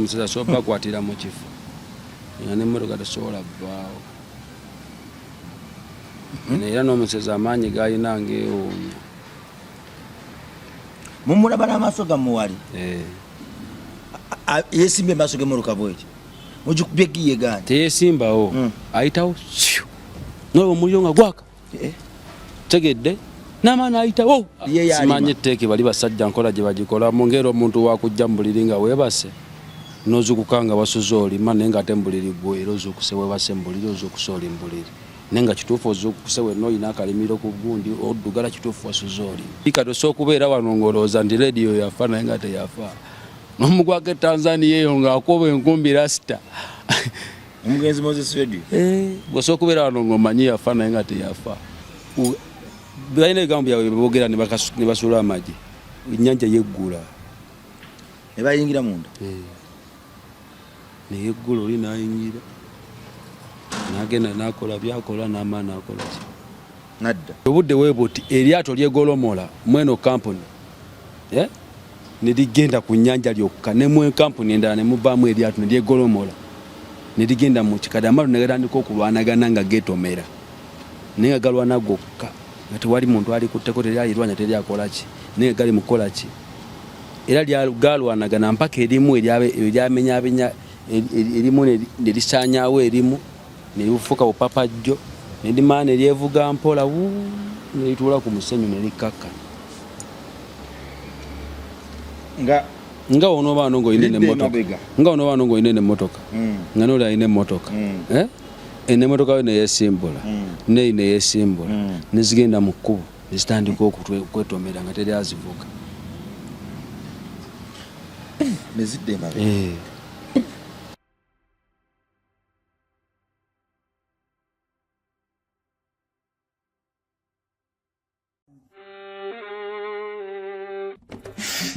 omuseza so bakwatira mu kifo nga n'emmotoka tesobola bbaawo era n'omuseza amaanyi g'alina ng'ewuunya. Mumulaba n'amaaso gammwe wali yeesimbye emaaso g'emmotoka bweki mugikubye giye gani teyeesimbawo ayitawo noyo omuliro nga gwaka tegedde n'amaani ayitawo simanyi etteeke bali basajja nkola gye bagikolamu ng'era omuntu wakujja mu buliri nga weebase n'ozukuka nga wasuze olima naye nga ate mu buliri gwe era ozukuse weebase mu buliri ozukuse oli mu buliri naye nga kituufu ozukuse wenna olina akalimiro ku gundi oddugala kituufu wasuze olima kati osobola okubeera wano ng'olowooza nti rediyo yafa naye nga teyafa n'omugwako Tanzania eyo ng'akoba enkumbi rasita omugenzi Moses Radio bw'osobola okubeera wano ng'omanyi yafa naye nga teyafa balina ebigambo byabwe boogera ne basuula amagi ennyanja yeggula ne bayingira munda ne yeggula oli n'ayingira n'agenda n'akola byakola n'amaani akola ki nadda obudde weebuti eryato lyegolomola mweno kampuni ne ligenda ku nnyanja lyokka ne mu kampuni endala ne muvaamu eryato ne lyegolomola ne ligenda mu kikadde amato ne gatandika okulwanagana nga geetomera naye nga galwana gokka nga tewali muntu ali kutteko teryalirwanya teryakola ki naye gali mukola ki era galwanagana mpaka erimu eryamenyamenya erimu ne lisaanyaawo erimu ne lifuuka bupapajjo ne limaana eryevuga mpola ne lituula ku musenyu ne likakka nga onooba ng'olina n'emmotoka nga onooba ng'olina n'emmotoka nga n'oli alina emmotoka n'emmotoka yo neyeesimbula neyi neyeesimbula nezigenda mu kkubo nezitandika okwetomera nga teri azivuga nezidde emabega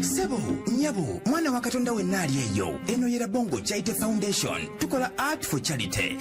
Sebo, nyabo, mwana wa Katonda wenna ali eyo. Eno yera Bongo Charity Foundation. Tukola art for charity.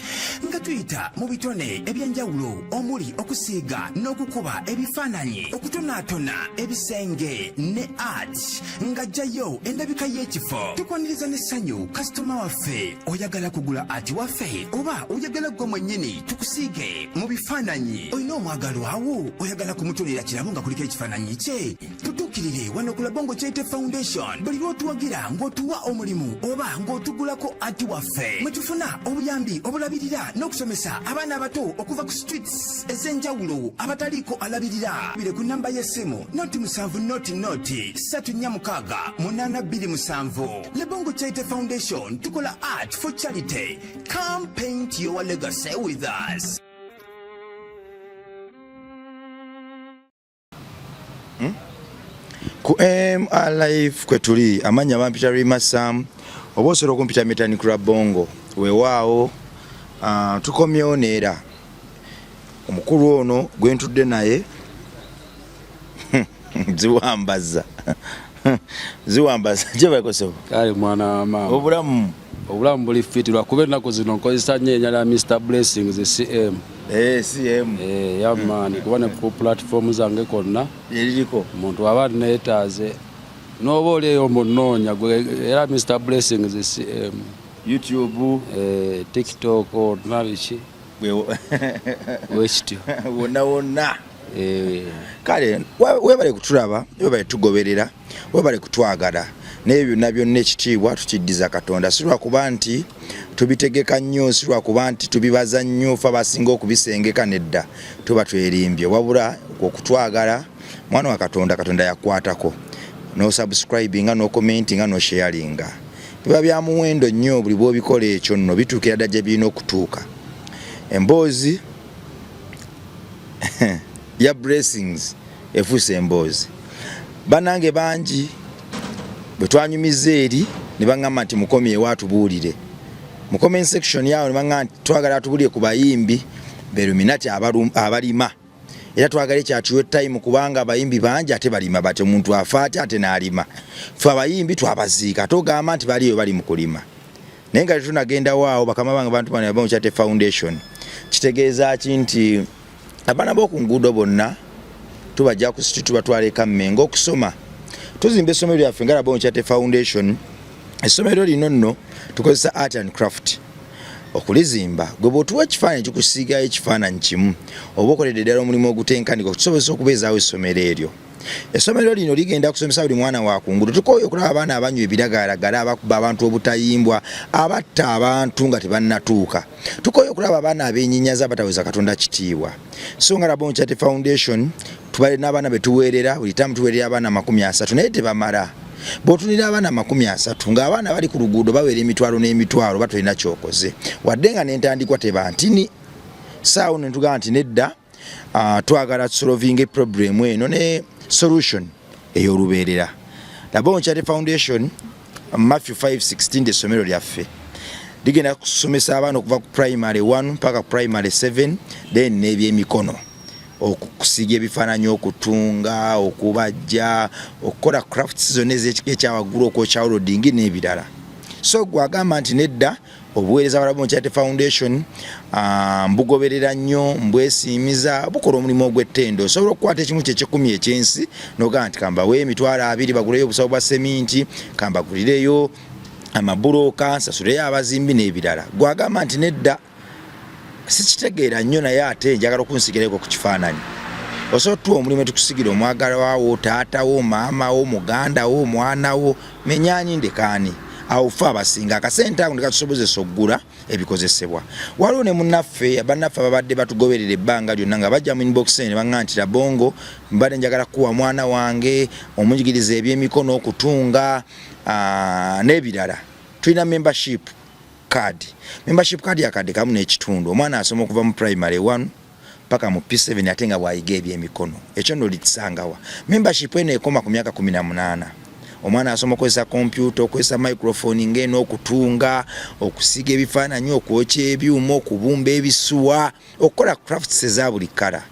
Nga tuyita mu bitone ebyenjawulo omuli okusiiga n'okukuba ebifaananyi, okutonaatona ebisenge ne art. Nga jjayo endabika y'ekifo. Tukwaniriza n'essanyu kasitoma waffe oyagala kugula art waffe oba oyagala gwe mwennyini tukusiige mu bifaananyi. Olina omwagalo awo oyagala kumutonera kirabo nga kuliko ekifaananyi kye. Tutuukirire wano ku Bongo Charity Foundation. Buli lw'otuwagira ng'otuwa omulimu oba ng'otugulako ati waffe mwe tufuna obuyambi obulabirira n'okusomesa abaana abato okuva ku streets ez'enjawulo abataliiko alabirira. Bire ku nnamba y'essimu noti 7 noti 346 827. Le Bongo Charity Foundation tukola art for charity. Come paint your legacy with us. Ku MRLife kwetuli amanya bampita Rima Sam oba osobola okumpita Metani Club Bongo weewaawo tukomyewo neera omukulu ono gwe ntudde naye ziwambaza gye bakosewo kale mwana wa maama obulamu buli fiti lwakuba ennaku zino nkozesa nnyo ennyala Mr Blessings CM CM yamaani kuba ne ku platform zange konna eririko omuntu aba neetaaze n'oba oli eyo munoonya era Mr Blessings CM YouTube TikTok nabiki wekityo wonna kale webale kutulaba webale tugoberera webale kutwagala n'ebyo byonna ekitiibwa tukiddiza Katonda si lwakuba nti tubitegeka nnyo si lwakuba nti tubibaza nnyo fe abasinga okubisengeka nedda tuba twerimbye wabula okutwagala mwana wa Katonda yakwatako no subscribinga no commentinga no sharinga biba bya muwendo nnyo buli bw'obikola ekyo nno bituukira dda gye birina okutuuka emboozi ya Blessings efuuse emboozi banange bangi bwe twanyumiza eri ne baŋŋamba nti mukomye ewaatubuulire mu comment section yawo ne baŋŋamba nti twagala atubuulire ku bayimbi beruminati abalima era twagala ekyatuwa time kubanga abayimbi bangi ate balima bate omuntu afa ate n'alima fe abayimbi twabaziika togamba nti baliyo bali mu kulima naye nga tunagenda waawo bakama bange bantu bano Bongo Charity Foundation kitegeeza ki nti abaana b'oku nguudo bonna tubajja ku street tubatwala eka Mmengo okusoma tuzimba essomero lyaffe nga Bongo Charity Foundation essomero lino nno tukozesa art and craft okulizimba gwe bw'otuwa ekifaananyi kikusiigayo ekifaananyi kimu oba okoledde ddala omulimu ogutenkanika okusobozesa okubeezaawo essomero eryo. Essomero lino ligenda kusomesa buli mwana wa kungulu. Tukooye okulaba abaana abanywa ebiragalalagala, abakuba abantu obutayimbwa, abatta abantu nga tebannatuuka. Tukooye okulaba abaana ab'ennyinyaza abataweza Katonda kitiibwa. So nga Rabongo Charity Foundation tubaire n'abaana be tuweerera, buli taamu tuweerera abaana 30 naye tebamala. Bw'otunira abaana 30 ng'abaana bali ku luguudo baweera emitwalo n'emitwalo batolina kyokoze. Wadde nga n'entandikwa teba ntini. Saawo ne tugamba nti nedda twagala tusolvinga problem eno ne solution ey'olubeerera. Rabongo Charity Foundation Matthew 5:16 essomero lyaffe ligenda kusomesa abaana okuva ku primary 1 mpaka primary 7 then n'ebyemikono okusiga ebifaananyi, okutunga, okubajja, okukola crafts zonna ez'ekika ekyawaggulu, okwokya welding n'ebirala. So gwagamba nti nedda obuweereza bwa Rabongo Charity Foundation mbugoberera nnyo, mbwesiimiza, bukola omulimu ogw'ettendo. Osobola okukwata ekimu ky'ekikumi ekyensi n'ogamba nti kambawe emitwalo 2 baguleyo obusawo bwa seminti, kambagulireyo amabulooka, nsasuleyo abazimbi n'ebirala. Gwagamba nti nedda sikitegeera nnyo naye ate njagala okunsigireko ku kifaananyi. Osobola tuwa omulimu tukusigira omwagalwawo, taatawo, maamawo, mugandawo, mwanawo, menyaani ndekaani. Awo ffe abasinga akasente ako nekatusobozesa okugula ebikozesebwa. Waliwo ne munnaffe bannaffe ababadde batugoberera ebbanga lyonna nga bajja mu inbox ne baŋŋamba nti Rabongo mbadde njagala kuwa mwana wange omunjigiriza ebyemikono, okutunga n'ebirala. Tulina membership card. Membership card yakadde kamu n'ekitundu. Omwana asoma okuva mu primary 1 paka mu P7 ate nga bw'ayiga ebyemikono. Ekyo nno likisangawa. Membership eno ekoma ku myaka 18. Omwana asoma okozesa computer, okozesa microphone ng'eno, okutunga, okusiga ebifaananyi, okwokya ebyuma, okubumba ebisuwa, okukola crafts eza buli kala.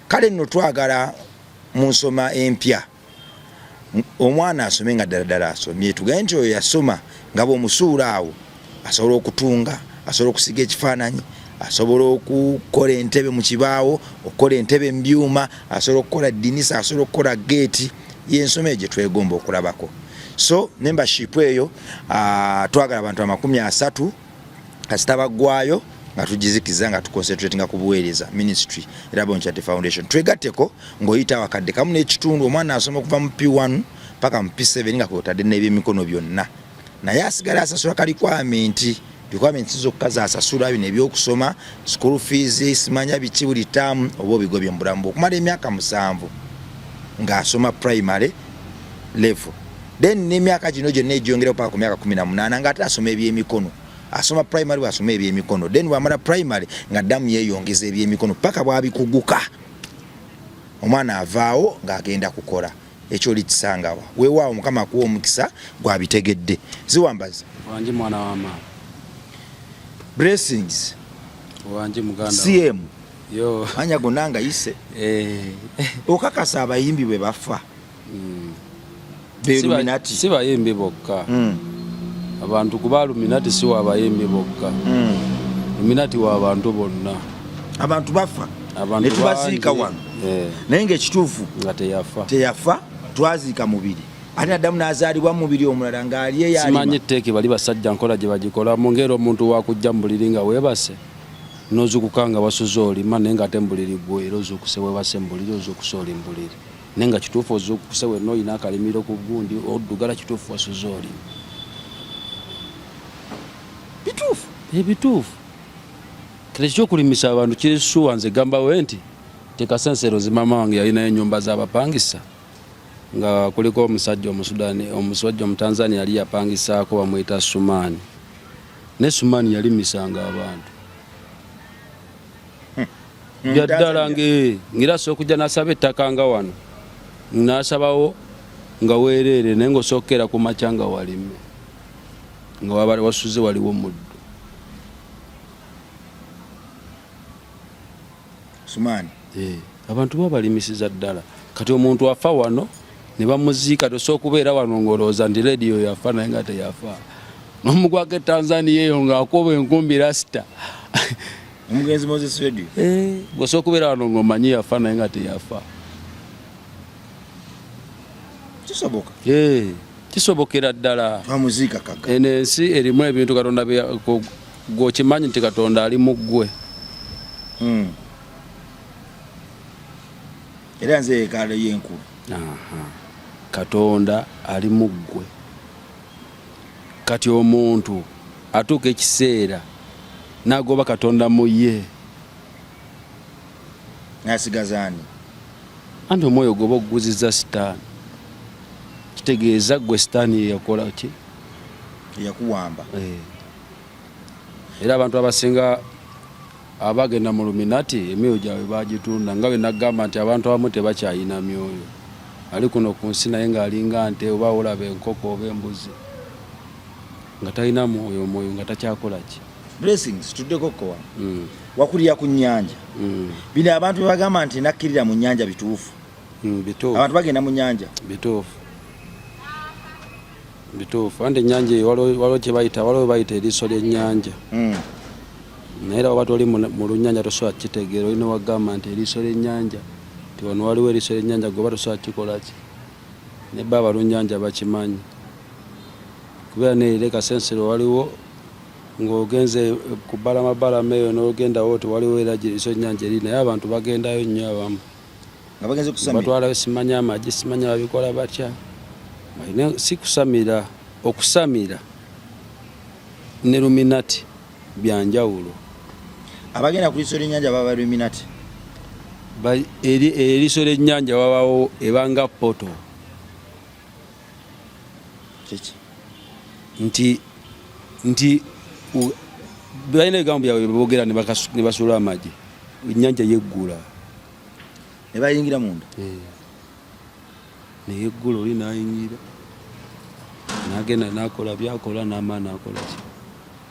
Kale nno twagala mu nsoma empya omwana asome nga ddala asomye. Tugaye nti oyo yasoma nga bw'omusuula awo asobola okutunga, asobola okusiga ekifaananyi, asobola okukola entebe mu kibaawo, okukola entebe mu byuma, asobola okukola ddinisa, asobola okukola geeti. Y'ensoma gye twegomba okulabako. So membership eyo twagala abantu 30 kasita baggwayo nga tugizikiza nga tuconcentratinga ku buweereza ministry Rabongo Charity Foundation. Twegatteko ng'oyita wakadde kamu n'ekitundu omwana asoma okuva mu P1 paka mu P7 nga kwotadde n'ebyemikono byonna. Naye asigala asasula requirement zokka zasasula bino ebyokusoma, school fees, simanya biki buli taamu oba obigobye mu bulamu okumala emyaka 7 ng'asoma primary level. Then n'emyaka gino gyonna egyongera paka ku myaka 18 ng'ate asoma ebyemikono. Asoma primary bw'asoma ebyemikono. Then bw'amala primary ng'addamu yeeyongeza ebyemikono paka bw'abikuguka. Omwana avaawo ng'agenda kukola. Ekyo likisangawa. Weewaawo Mukama akuwa omukisa gwabitegedde. Ziwambazi. Wanji mwana wa mama. Blessings. Wanji muganda. CM. Yo. Anya gonanga ise. Okakasa abayimbi bwe bafa. Illuminati. Si bayimbi bokka. Abantu kuba Illuminati si wa bayimbi bokka. Illuminati wa abantu bonna. Abantu bafa. Abantu tubasiika wano. Naye ng'ekituufu nga teyafa twaziika mubiri. Ate addamu n'azaalibwa mubiri omulala ng'ali eyalima. Simanyi etteeki bali basajja nkola gye bagikola mu ngeri omuntu wakujja mu buliri nga weebase. N'ozukuka nga wasuze olima naye ng'ate mu buliri gwe era ozukuse weebase mu buliri ozukuse oli mu buliri. Naye nga kituufu ozukuse wenna olina akalimiro ku gundi oddugala kituufu wasuze olima. Bituufu. Bituufu. Kile ky'okulimisa abantu kirisuwa nze gambawe nti tekasensero zimama wange yalinayo ennyumba z'abapangisa nga kuliko omusajja Omusudani, omusajja Omutanzania yali yapangisaako bamuyita Sumani. Ne Sumani yalimisanga abantu. Yaddala ngira sokujja nasaba ettaka nga wano. Nasabawo nga weerere naye ng'osookera ku makya nga walime. Nga wasuze waliwo muddo. Sumani. Abantu babalimisiza ddala. Kati omuntu afa wano ne bamuziika tosooka kubeera wano ng'olowooza nti leediyo yafa naye nga teyafa. N'omugwako Tanzania eyo ng'akuba enkumbi rasita. Omugenzi Moses Radio. Bw'osooka kubeera wano ng'omanyi yafa naye nga teyafa. Kisoboka. kisobokera ddala twamuziika kaga eno ensi erimu ebintu Katonda gwokimanyi nti Katonda ali mu ggwe. era nze ekalo y'enkulu Katonda ali mu ggwe. Kati omuntu atuuka ekiseera n'agoba Katonda mu ye n'asigazaani anti omwoyo goba oguzizza sitaani kitegeeza ggwe sitaani yeyakola ki yakuwamba. Era abantu abasinga abagenda mu luminati emyoyo gyabwe bagitunda nga bwe nagamba nti abantu abamu tebakyayina myoyo ali kuno ku nsi naye ng'alinga nte oba olaba enkoko oba embuzi nga talina mwoyo nga takyakola ki. Blessings tuddeko kowa wakulira ku nnyanja bino abantu bagamba nti nakkirira mu nnyanja bituufu. Abantu bagenda mu nnyanja bituufu andi ennyanja eyo waliwo kye bayita eriiso ly'ennyanja naye era waba toli mu lunnyanja tosobola kitegeera olina wagamba nti eriiso ly'ennyanja nti wano waliwo eriiso ly'ennyanja goba tosobola kikola ki ne bba abalunnyanja bakimanyi kubeera neere kasensero waliwo ng'ogenze ku balama eyo n'ogendawo ti waliwo era eriiso ly'ennyanja eri naye abantu bagendayo nnyo abamu nga bagenze kusamira batwalayo simanyi amagi simanyi babikola batya si kusamira okusamira ne luminati byanjawulo. Abagenda ku liiso ly'ennyanja baba luminati eriiso ly'ennyanja wabawo ebanga poto nti balina ebigambo byabwe beboogera ne basula amagi ennyanja yeggula ne bayingira munda neyeggula oli nayingira nagenda nakola byakola n'amaani akola ki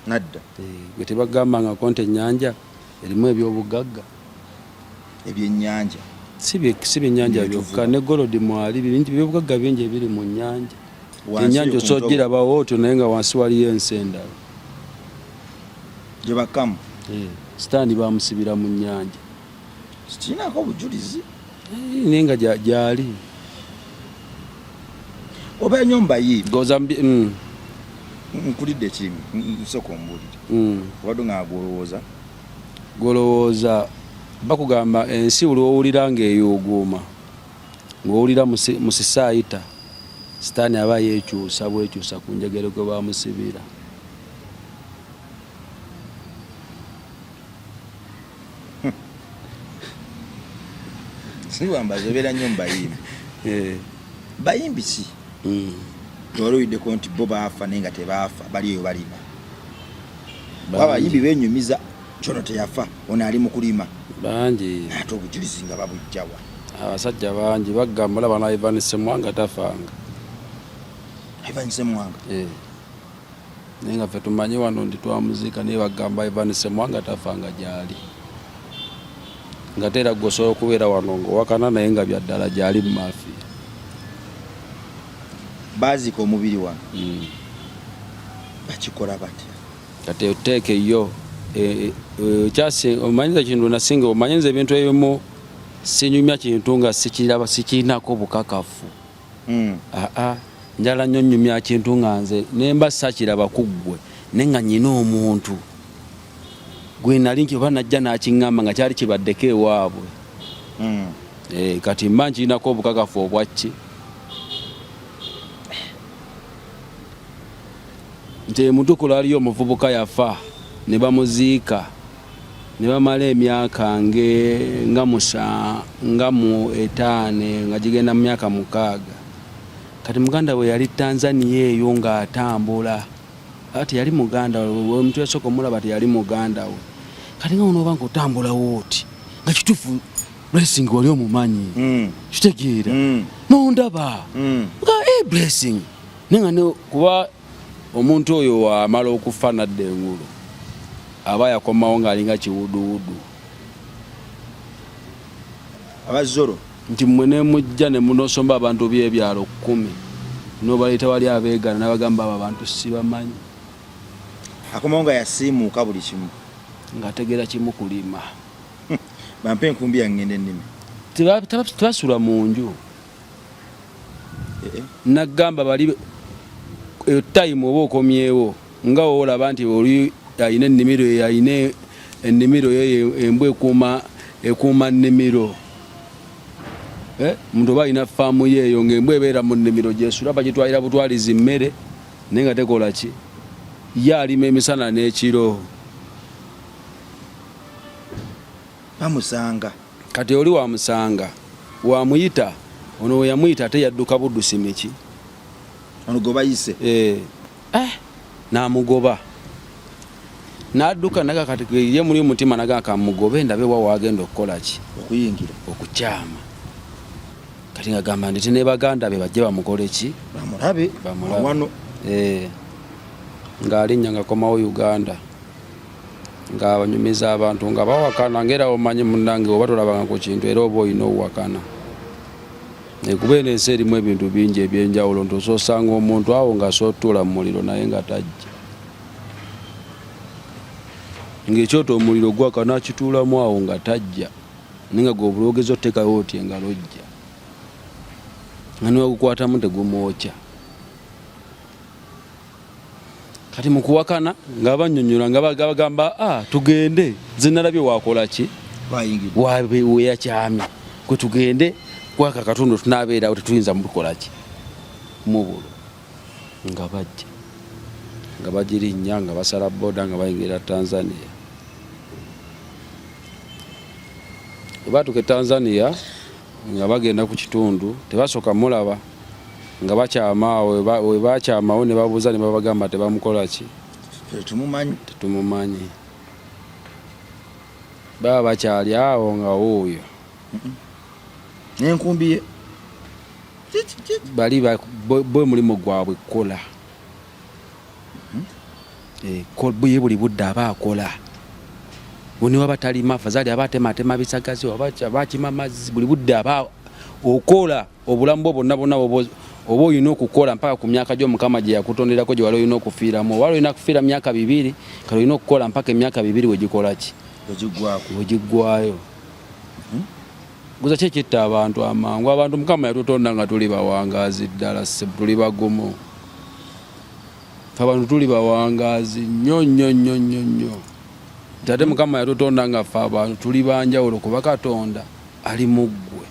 nadda gwe tebagambangako nti ennyanja erimu ebyobugagga ebyennyanja si byennyanja byokka ne golodi mwali byobugagga bingi ebiri mu nnyanja. Ennyanja osogirabawo otyo naye nga wansi waliyo ensi endala gyebakamu sitaani bamusibira mu nnyanja kirinako obujulizi naye nga gyali oba ennyumba yiibi goza nkulidde kimu nsooka ombuulire obadde nga golowooza bakugamba ensi buli owulira ng'eyoogooma ng'owulira musisaayita sitaani aba yeekyusa bwekyusa ku njegere gwe bamusibira. siwambaza obeera nnyo mubayimbi bayimbi ki olwiddeko nti bo baafa naye nga tebaafa bali eyo balima abayimbi benyumiza kyono teyafa ono ali mu kulima bangi ate obujulizi nga babujjawa abasajja bangi bagamba olaba na Ivan Ssemwanga tafanga Ivan Ssemwanga naye nga ffe tumanyi wano ndi twamuziika naye bagamba Ivan Ssemwanga tafanga gyali nga tera gwosobola okubeera wano ng'owakana naye nga byaddala gyali mu maafiya baziika omubiri wano bakikola batya kati oteeke yo omanyiza kintu nasinga omanyiza ebintu ebimu sinyumya kintu nga sikirinako bukakafu njala nnyo nnyumya kintu nga nze nemba sakiraba ku ggwe naye nga nnyina omuntu gwe nali nti oba najja n'akiŋŋamba nga kyali kibaddeko ewaabwe kati mba nkirinako obukakafu obwakki nti emutukula aliyo omuvubuka yafa ne bamuziika ne bamala emyaka nga mu 5 nga gigenda mu myaka 6 kati muganda we yali Tanzania eyo ng'atambula ati yali muganda we omuntu yasooka omulaba teyali muganda we kati nga onoba ng'otambula wooti nga kituufu Blessing wali omumanyi kitegeera nondaba nga Blessing naye nga kuba omuntu oyo wamala okufa nadda engulu aba yakomawo ng'alinga kiwuduwudu abazoro nti mmwe ne mujja ne munosomba abantu by'ebyalo 10 n'obaleeta wali abeegana n'abagamba abo abantu sibamanyi akomawo nga yasiimuuka buli kimu ng'ategeera kimu kulima bampe enkumbi yangende ennimi tebasula mu nju nagamba bali time oba okomyewo nga olaba nti oli ayina ennimiro ayina ennimiro embwa ekuuma nnimiro muntu oba alina faamu yeeyo ng'embwa ebeera mu nnimiro gyesula bagitwalira butwalizi mmere naye nga tekola ki ye alima emisana n'ekiro bamusanga kati oli wamusanga wamuyita ono we yamuyita ate yadduka buddusi miki ono gwe bayise n'amugoba n'adduka naga kati ye muli mutima naga kamugobe ndabe wa wagenda okukola ki okuyingira okukyama kati nga gamba nti ne baganda be bajje bamukole ki bamulabe wano ng'alinnya nga komawo Uganda ng'abanyumiza abantu nga bawakana ng'era omanyi munnange oba tolabanga ku kintu era oba olina owakana kuba eno ensi erimu ebintu bingi ebyenjawulo nti ososanga omuntu awo nga sotuula mu muliro naye nga tajja ng'ekyoto omuliro gwaka nakituulamu awo nga tajja naye nga gwe obulogezi oteekayo oti engalo ojja nga niwagukwatamu tegumwokya kati mu kuwakana nga bannyonnyola nga bagamba tugende zinalabye wakola ki weyakyamye kwe tugende kwaka katundu tunaabeerawo tetuyinza mubukola ki mubulo nga bajja nga bagirinnya nga basala boda nga bayingira Tanzania batuuka Tanzania nga bagenda ku kitundu tebasooka mulaba nga bakyamaawo we bakyamawo ne babuuza ne babagamba tebamukola ki tetumumanyi baba bakyali awo nga wuuyo n'enkumbi ye bali bwe mulimu gwabwe kola ye buli budde aba akola buni waba talima fazali aba atematema bisagazi abakima mazzi buli budde aba okola obulamu bwo bonna oba olina okukola mpaka ku myaka gy'omukama gye yakutonderako gye wali olina okufiiramu oba olina kufiira myaka 2 kale olina okukola mpaka emyaka 2 wegikola ki wegiggwayo guza kyekitta abantu amangu abantu mukama yatutonda nga tuli bawangazi ddala tuli bagumu abantu tuli bawangazi nnyo ate mukama yatutonda nga ffe abantu tuli banjawulo kuba Katonda ali muggwe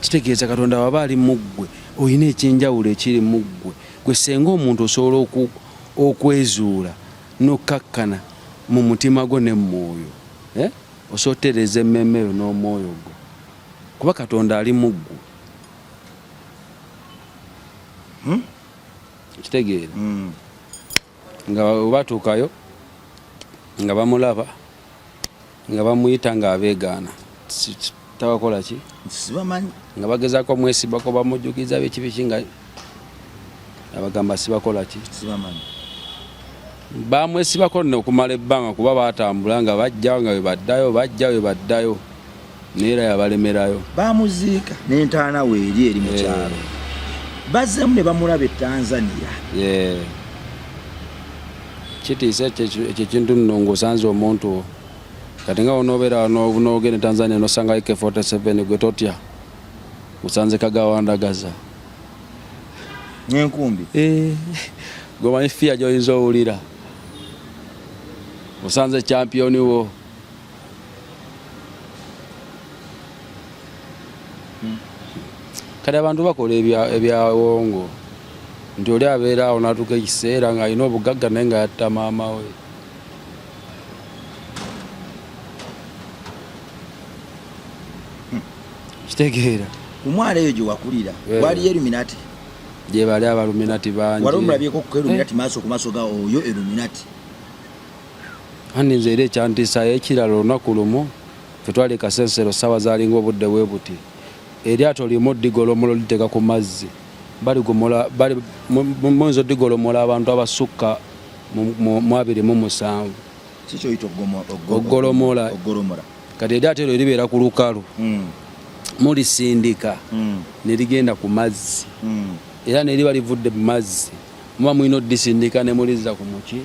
kitegeeza Katonda waba ali muggwe olina ekyenjawulo ekiri muggwe gwe senga omuntu osobola okwezuula n'okkakkana mu mutima gwo ne mwoyo osotereza emmemeyo n'omwoyo gwo kuba Katonda ali muggwe kitegeera nga batuukayo nga bamulaba nga bamuyita ng'abeegaana tabakola ki sibamanyi nga bagezaako mwesibako bamujjukiza biki nga abagamba sibakola ki sibamanyi bamwesibako okumala ebbanga kuba batambula nga bajja nga we baddayo neera yabalemerayo bamuziika n'entaana we eri mu kyalo bazzemu ne bamulaba e Tanzania kitiisa ekyo kintu nno ng'osanze omuntu kati nga onoobeera n'ogenda Tanzania nosanga AK47 gwe totya osanze kagawandagaza n'enkumbi gomanyi fiya gy'oyinza owulira osanze champiyoni wo kati abantu bakola ebyawongo nti oli abeera awo n'atuuka ekiseera ng'alina obugagga naye nga yatta maama we kitegeera omwana eyo gye wakulira waliyo Illuminati gye bali abaluminati bangi wali omulabyeko ku Illuminati maaso ku maaso ga oyo Illuminati nze era ekyantiisayo ekirala olunaku lumu ffe twali Kasensero ssaawa zaalinga obudde bwe buti eryato limu digolomola liteeka ku mazzi muyinza odigolomola abantu abasukka mu 27 kikyoyita ogolomola kati eryato eryo libeera ku lukalu mulisindika ne ligenda ku mazzi era ne liba livudde mu mazzi muba mulina odisindika ne mulizza ku muki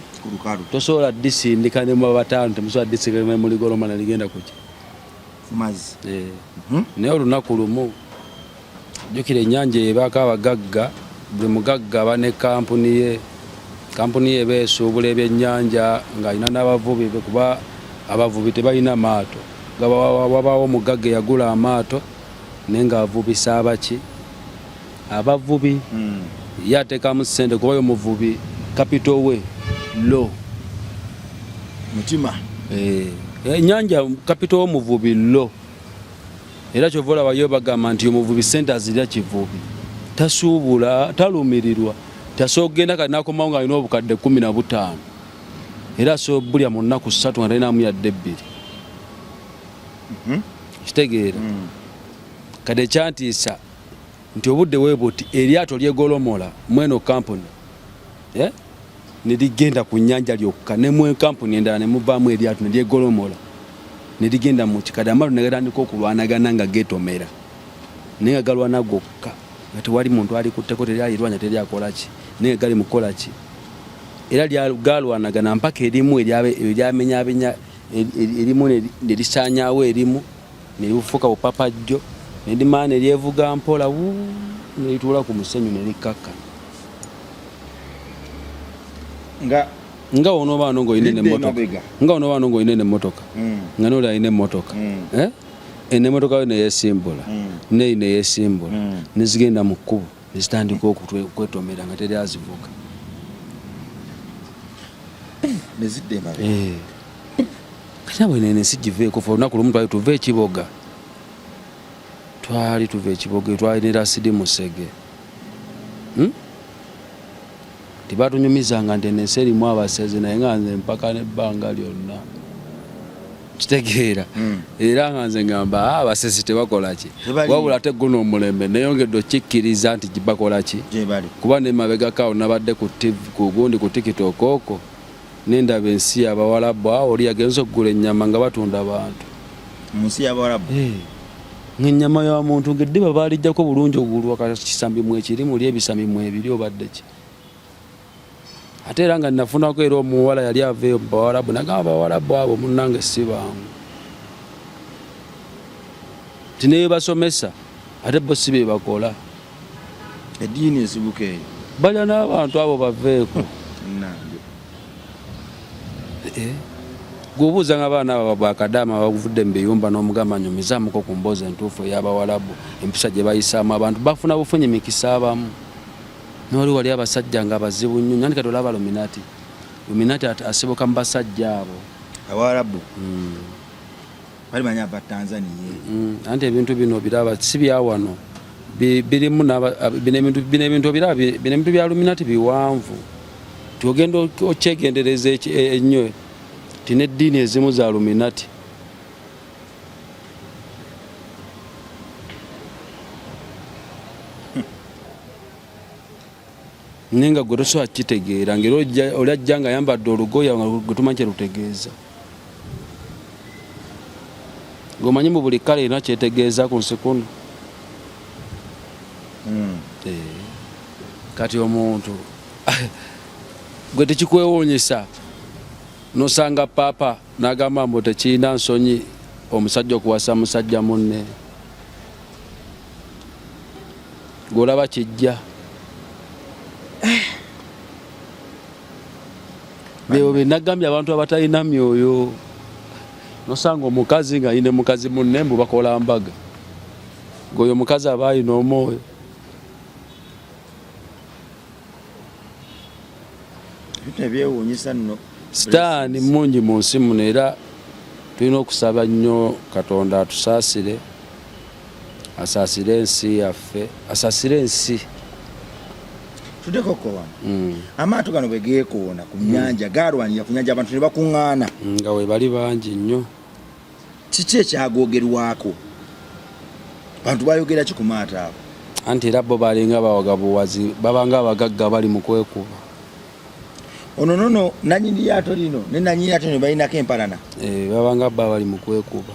tosobola disindika ne muba bataano temusobola disindika ne muligoloma ne ligenda kuki mazzi naye olunaku lumu jukira ennyanja ebaako abagagga buli mugagga aba ne kampuni ye beesuubula ebyennyanja ng'alina n'abavubi kuba abavubi tebalina maato. Wabaawo omugagga eyagula amaato naye ng'avubisa abavubi ye ateekamu ssente kuba oyo muvubi kapito we lo mutima ennyanja kapito w'omuvubi lo era kyova olabayo bagamba nti omuvubi ssente azirya kivubi tasuubula talumirirwa tasobola kugenda kati nakomawo ng'alina obukadde 15 era asobola bulya mu nnaku 3 nga talinamu yadde 2 kitegeera kati ekyantiisa nti obudde weebuti eryato lyegolomola mweno kampuni neligenda ku nnyanja lyokka ne mwe kampuni endala ne muvaamu eryato neryegolomola neligenda mu kikadde negatandika okulwanagana nga getomera naye nga galwana gokka nga tewali muntu alikutteko teryalirwanya teryakolaki naye gali mukolaki era galwanagana mpaka erimu eryamenyamenya erimu nerisanyawo erimu nerifuuka bupapajjo nerimaa neryevuga mpola nerituula ku musenyu nerikakka nga onooba ng'olina emmotoka nga noli alina emmotoka enemmotoka yo neyesimbula neyi neyesimbula nezigenda mu kkubo nezitandika okwetomera nga teri azivuga kati nabwe nene sigiveeko fe olunaku lumu twali tuva ekiboga twali ne Rasidi Musege tibatunyumizanga nti enensi erimu abasezi naye nga nze mpaka nebbanga lyonna kitegeera era nga nze ngamba abasezi tebakolaki wabula ate guno omulembe neyongedde okikkiriza nti bakolaki kuba nemabegakawo nabadde ku gundi ku TikTok okwo nendaba ensi y'Abawarabu awo oli yagenza okugula ennyama nga batunda abantu munsi y'Abawarabu ng'ennyama ya muntu ng'eddiba baalijjako bulungi ogulwa kisambimu ekirimu oli ebisambimu ebiri obadde ki ate era nga nafunako era omuwala yali aveeyo mu Bawarabu nagamba Abawarabu abo munnange si bangu ti naye basomesa ate bo si be bakola eddiini esibuka eyo balya n'abantu abo baveeko gwobuuza ng'abaana abo bakadaama bavudde mu biyumba n'omugamba nyumizamuko ku mboozi entuufu ey'Abawarabu empisa gye bayisaamu abantu bafuna bufunyi mikisa abamu noli wali abasajja nga abazibu nnyo nyandi kati olaba Luminati asibuka mu basajja abo Abawarabu bali manya aba Tanzania anti ebintu bino biraba si byawano birimu bino ebintu bya Luminati biwanvu tiogenda okyegendereza ennyo ti n'eddiini ezimu za Luminati nenga gwe tosobola kitegeera ngeri olijja nga ayambadde olugoye gwe tumanyi kyerutegeeza ng'omanyi mu buli kale erina kyetegeeza ku nsi kuno kati omuntu gwe tekikwewuunyisa nosanga paapa n'agamba mbu tekirina nsonyi omusajja okuwasa musajja munne gweolaba kijja byo benagambye abantu abatalina myoyo nosanga omukazi nga ayine mukazi munne mbu bakola mbaga ng'oyo omukazi aba alina omwoyo ebyewuunyisa nno sitaani mungi mu nsi muno era tulina okusaba nnyo Katonda atusaasire asaasire ensi yaffe asaasire ensi tutekokowa amaato gano bwe geekoona ku nnyanja galwanira ku nnyanja abantu ne bakuŋŋaana nga we bali bangi nnyo kiki ekyagoogerwako bantu bayogera ki ku maato ago anti era bo balinga bawagabuwazi babanga abagagga bali mu kwekuba ono nono nanyini lyato lino ne nanyini lyato lino balinako empalana babanga bali mu kwekuba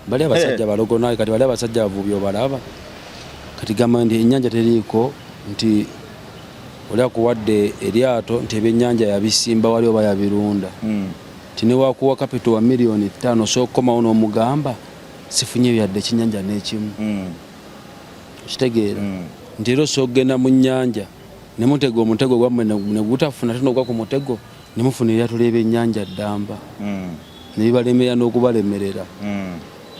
bali abasajja balogonayo kati bali abasajja bavubi obalaba kati gamba nti ennyanja teriiko nti oli akuwadde eryato nti ebyennyanja yabisimba wali oba yabirunda tinewakuwa kapito wa miliyoni 5 so komawo n'omugamba sifunye yadde ekinnyanja n'ekimu kitegeera nti era sogenda mu nnyanja ne mutego omutego gwammwe ne gutafuna tino gwa ku mutego ne mufuna eryato ly'ebyennyanja ddamba ne bibalemera n'okubalemerera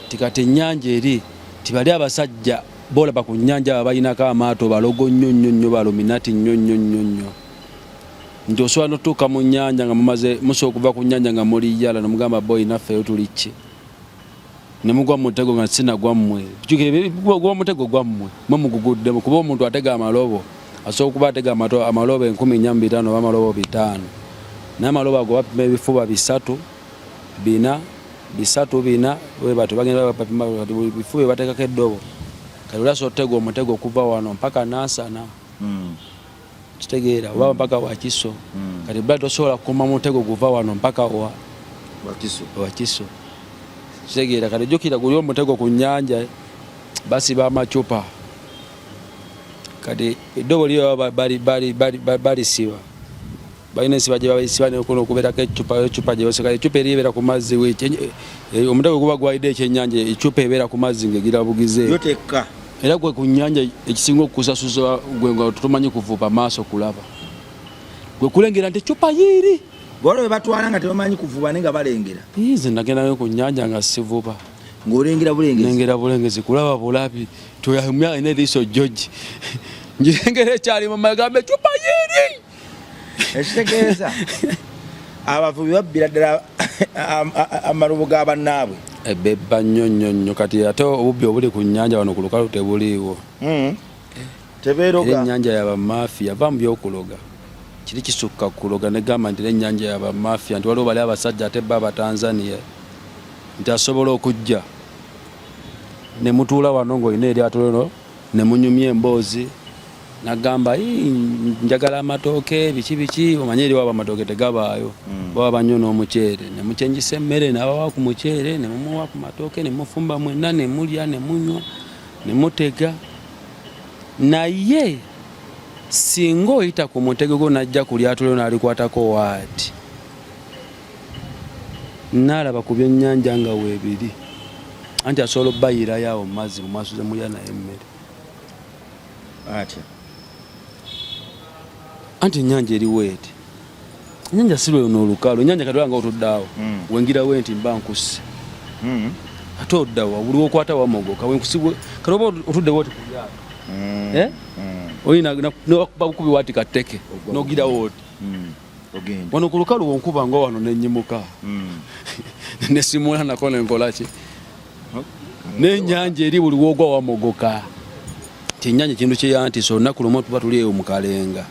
tikati ennyanja eri tibali abasajja bolaba ku nnyanja abalinako amaato balogo nnyo baluminati nnyo nti osobola notuuka mu nnyanja nga mumaze musobola okuva ku nnyanja nga muli yala nomugamba boyi naffeyo tuli ki ne mugwa mu mutego nga sina gwammwe gwa mutego gwammwe mumuguguddemu kuba omuntu atega amalobo asobola okuba atega amalobo 14,500 oba amalobo 5 n'amalobo ago bapima ebifuba 3 4 we bato bagenda bapima bifuba batekako eddobo kale olaso otega omutego okuva wano mpaka Nansana kitegeera oba mpaka Wakiso kati bula tosobola kukoma mutego guva wano mpaka Wakiso kitegeera kati jjukira guli omutego ku nnyanja basiba amacupa kati eddobo lyo balisiba balina esiba gye babisiba okubeerako ecupa gye baseka ecupa eribeera ku mazzi omutego guba gwalidde ekyennyanja ecupa ebeera ku mazzi ng'egira bugize era gwe ku nnyanja ekisinga okusasuza gwe nga tumanyi kuvuba maaso kulaba gwe kulengera nti ecupa yiiri bolo we batwala nga tebamanyi kuvuba nenga balengera nze nagendayo ku nnyanja nga sivuba ng'olengera bulengezi kulaba bulabi toyamya ine liso George njirengera ekyali mu magambo ecupa yiiri ekitegeeza abavubi babbira ddala amalubo g'abannaabwe ebeba nnyo kati ate obubbi obuli ku nnyanja wano ku lukalu tebuliiwo tebeeroga ennyanja y'abamafia yava mu by'okuloga kiri kisukka kuloga negamba nti ennyanja y'abamafia nti waliwo bali abasajja ate baba Tanzania nti asobola okujja ne mutuula wano ng'olina eryato lino ne munyumya emboozi nagamba njagala amatooke biki omanye eri waba amatooke tegabaayo baba banyo n'omuceere ne mukyengisa emmere n'abawa ku muceere ne mumuwa ku matooke ne mufumba mwenna ne mulya ne munywa ne mutega naye singa oyita ku mutego gwo najja ku lyato lyo n'alikwatako waati naalaba ku byennyanja nga weebiri anti asobola obbayirayo awo mu mazzi mu maaso zemulya naye emmere atya anti ennyanja eriwo eti ennyanja si lwe n'olukalu ennyanja kati olanga otuddeawo wengirawo enti mba nkusse ate oddawa buli wokwata wamogoka wenkusibwe kati oba otuddewo oti ku lyato olina bakubi wati kateke n'ogirawo oti wano ku lukalu wonkuba nga wano nenyimuka nesimula nako nenkolaki n'ennyanja eri buli woogwa wamogoka nti ennyanja kintu kyeyantisa olunaku lumu tuba tuli eyo mukalenga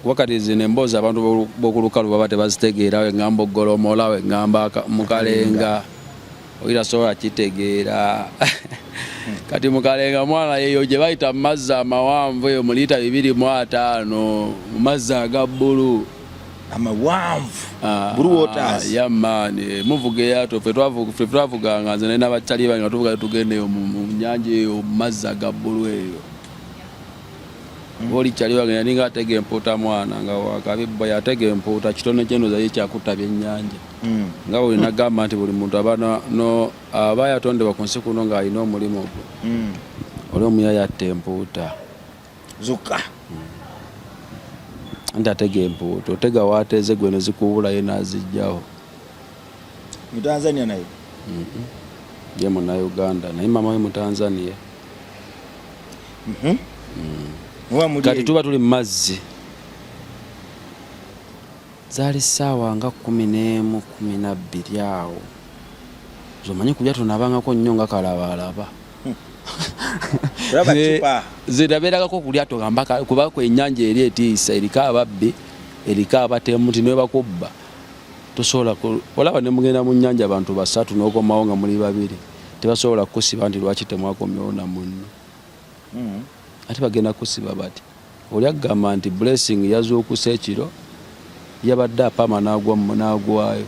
wakati zino emboozi abantu b'okulukalu baba tebazitegeera wengamba oggolomola wengamba mukalenga oyira sobola kitegeera kati mukalenga mwana yeyo gye bayita mu mazzi amawanvu eyo mu liita 2.5 mu mazzi aga bbulu amawanvu blue waters yamani muvuga eryato ffe twavuganga nze nalina bakyali bange nga tuvuga tugenda eyo mu nnyanja eyo mu mazzi aga bbulu eyo oli kyali wange yalinga atega empuuta mwana nga wakabibba yatega empuuta kitone kyenoza ye kyakutta byennyanja nga buli nagamba nti buli muntu aba yatondebwa ku nsi kuno ng'alina omulimu ogwo oli omuya yatta empuuta zuka nti atega empuuta otega waateze gwe ne zikuwulayo n'azijjawo mu Tanzania naye ye munnauganda naye mama we mu Tanzania kati tuba tuli mu mazzi zaali ssaawa nga 11, 12 awo zomanyi ku lyato nabangako nnyo nga kalabalaba zirabeeragako ku lyato kuba ennyanja eri etiisa eriko ababbi eriko abatemu nti niwe bakubba tosobola olaba ne mugenda mu nnyanja abantu 3 n'okomawo nga muli 2 tebasobola kusiba nti lwaki temwakomyewo na munno ate bagenda kusiba bati oli agamba nti Blessing yazuukusa ekiro yabadde apama n'agwayo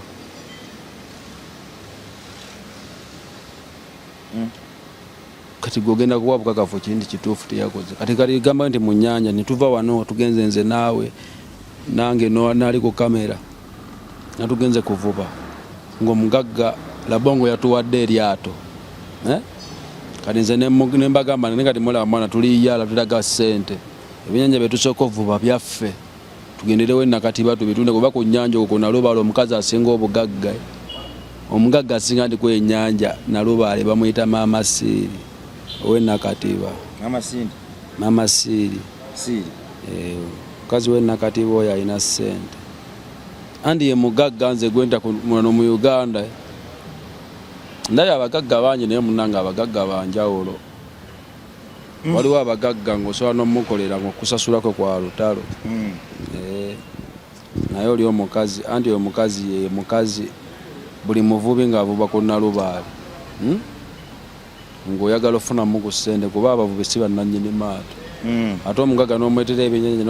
kati gogenda kuwa bukakafu kindi kituufu teyakoze kati gamba nti mu nnyanja ne tuva wano tugenze nze naawe nange naali ku kamera natugenze kuvuba ng'omugagga Labongo yatuwadde eryato kati nze ne mbagamba ne kati mulaba mwana tuliyala tulaga ssente ebyennyanja byetusooka ovuba byaffe tugenderewo ennakatiba tubitunde kuba ku nnyanja okwo nalubaale omukazi asinga obugagga omugagga asinga ndi ku ennyanja nalubaale bamuyita maama siiri ow'ennakatiba maama siiri mukazi w'ennakatiba oyo alina ssente andi ye mugagga nze gwenta muno mu Uganda ndaye abagagga bangi naye munanga abagagga banjawulo waliwo abagagga ng'osobola n'omukolera ng'okusasulako kwa lutalo naye oli omukazi anti omukazi ye mukazi buli muvubi ng'avuba ku nalubaale ng'oyagala ofunamu ku ssente kuba abavubi si bannannyini maato ate omugagga n'omwetera ebyennyanja